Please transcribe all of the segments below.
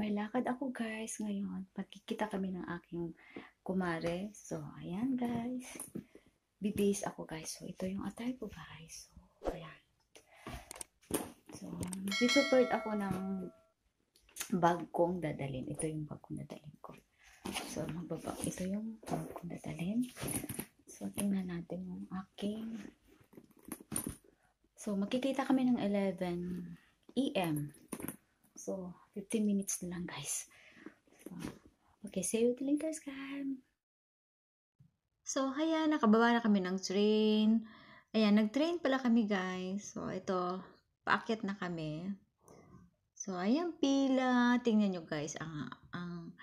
May lakad ako guys ngayon. Pagkikita kami ng aking kumare. So, ayan guys. Bibihis ako guys. So, ito yung attire ko guys. So, ayan. So, prepared ako ng bag kong dadalhin. Ito yung bag kong dadalhin ko. So, ito yung bag kong dadalhin. So, tingnan natin yung aking. So, magkikita kami ng 11 AM. So, 15 minutes na lang guys. So, okay, see you later guys. So, ayan, nakababa na kami ng train. Ayan, nag-train pala kami guys. So, ito, paakyat na kami. So, ayan pila. Tingnan nyo guys, ang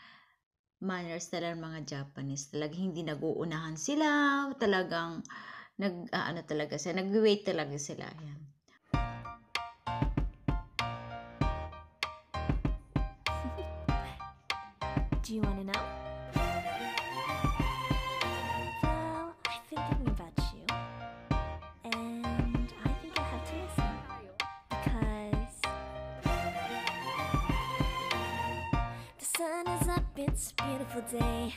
manners talaga ng mga Japanese. Talagang hindi nag-uunahan sila. Talagang, nag-wait talaga sila. Ayan. Do you want to know? Well, I've been thinking about you, and I think I have to listen, because the sun is up, it's a beautiful day.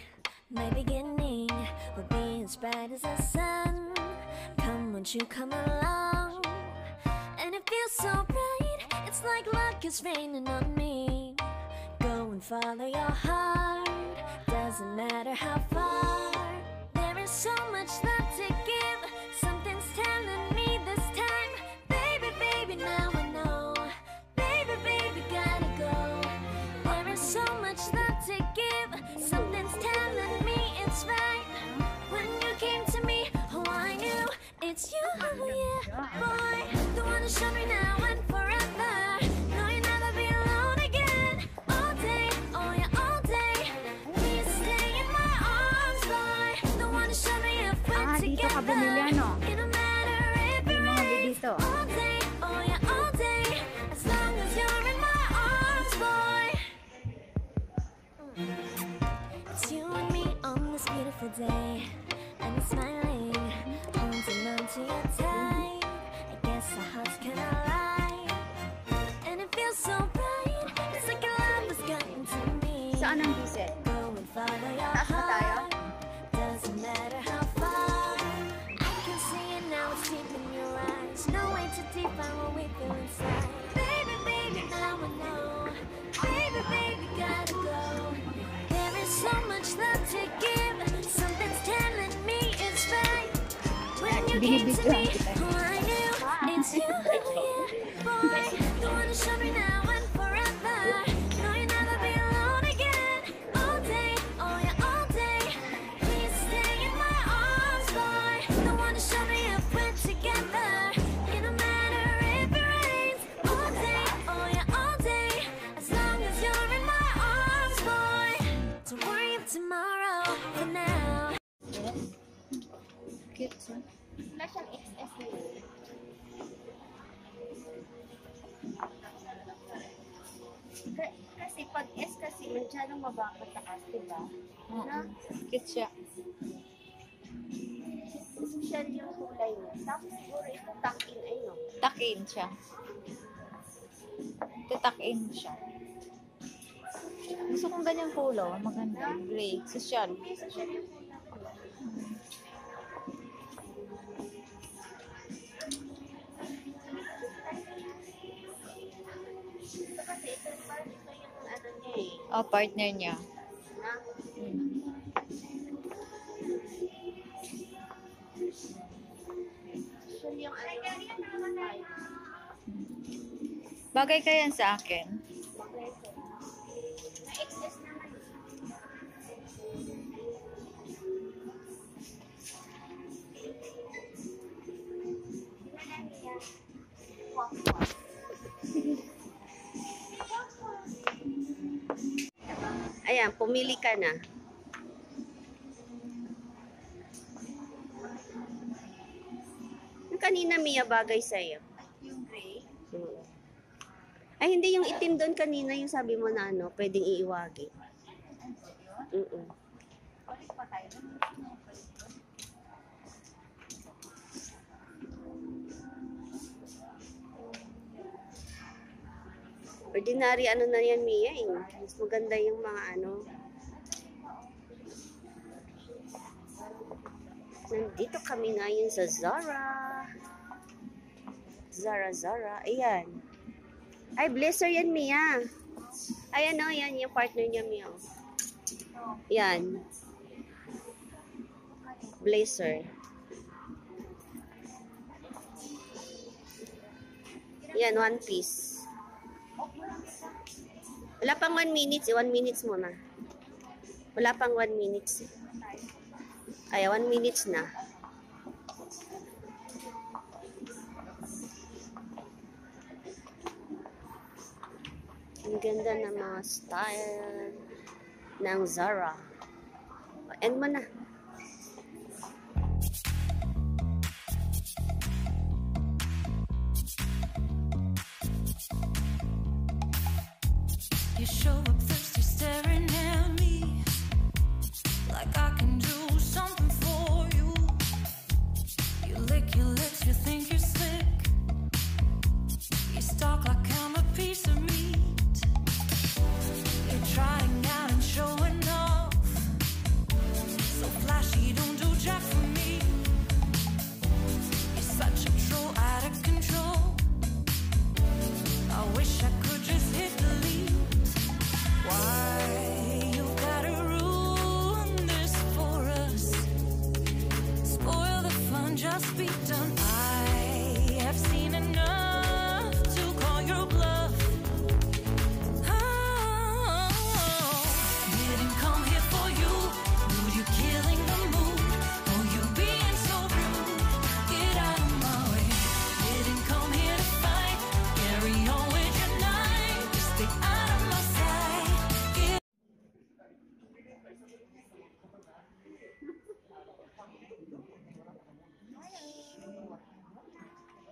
My beginning will be as bright as the sun. Come, won't you come along? And it feels so bright, it's like luck is raining on me. Go and follow your heart, doesn't matter how far. There is so much love to give, something's telling me this time. Baby, baby, now I know. Baby, baby, gotta go. There is so much love to give, something's telling me it's right. When you came to me, oh I knew it's you, yeah, boy. The one to show me now and forever. No, you'll never be alone again. All day, oh yeah, all day. Please stay in my arms, boy. The one to show me if we're together. It don't matter if it rains. All day, oh yeah, all day. As long as you're in my arms, boy. It's you and me on this beautiful day. And it's smiling, holding on to your tight. I guess our hearts can align. And it feels so bright, it's like a love has gotten to me. Saan ang visit? Go and follow your Taas na tayo? heart, doesn't matter how far. I can see it now, it's deep in your eyes. No way to define what we feel inside. Baby, baby, now I know. Baby, baby, gotta go. There is so much love to give, something's telling me it's right. When you came to me, oh I knew it's you, yeah, boy. The one to show me now and forever. No, you'll never be alone again. All day, oh yeah, all day. Please stay in my arms, boy. The one to show me if we're together. It don't matter if it rains. All day, oh yeah, all day. As long as you're in my arms, boy. Don't worry of tomorrow. For now. Cute, so. Wala siyang XS na yun. Kasi pag S kasi masyadong mababa taas, diba? Na? Cute siya. Social yung kulay niya. Tapos siguro ito tuck-in ay no? Tuck-in siya. Tuck-in siya. Gusto kong ganyang polo. Maganda. Gray. Social. Hindi social yung kulay ko. Ito kasi ito yung ano niya eh. Oh, partner niya. Na? Social yung ano. Bagay ka yan sa akin. Na XS naman. Ayan, pumili ka na. Yung kanina, Mia, bagay sa'yo. Yung gray. Ay, hindi yung itim doon kanina, yung sabi mo na ano, pwedeng iiwagi. Balik pa tayo. Ordinary ano na yan, Mia. Eh. Mas maganda yung mga ano. Nandito kami ngayon sa Zara. Zara. Ayan. Ay, blazer yan, Mia. Ay, ano, yan. Yung partner niya, Mia. Yan. Blazer. Yan, one piece. Wala pang 1 minute. 1 minutes muna. Wala pang 1 minutes. Ay, 1 minutes na. Ang ganda ng mga style ng Zara. End mo na. You show up thirsty, staring at me like I can do something for you. You lick your lips, you think you're slick. You stalk like I'm a piece of meat. You're trying out and showing off. So flashy, don't do jack for me. You're such a troll, out of control. I wish I could just hit delete. Why you gotta ruin this for us? Spoil the fun, just be done. I have seen enough to call your bluff. Oh, didn't come here for you. Knew you killing the mood. Oh, you being so rude. Get out of my way. Didn't come here to fight. Carry on with your night. Just stay out of my sight.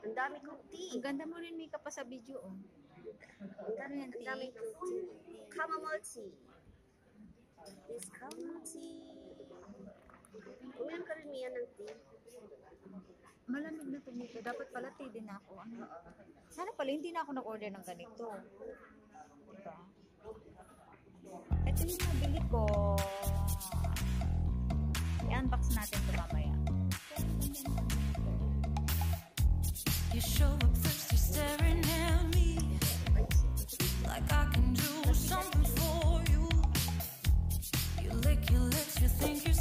Ang dami kong tea. Ang ganda mo rin makeup pa sa video, oh. Ang dami kong tea. Chamomile tea. This chamomile tea. Uminom ka rin, Mia, ng tea. Malamig na tumito. Dapat pala tea din ako. Ano? Sana pala hindi na ako nag-order ng ganito. Diba? Ito yung nabili ko. I-unbox natin ito mamaya. You show up thirsty, staring at me like I can do something for you. You lick your lips, you think you're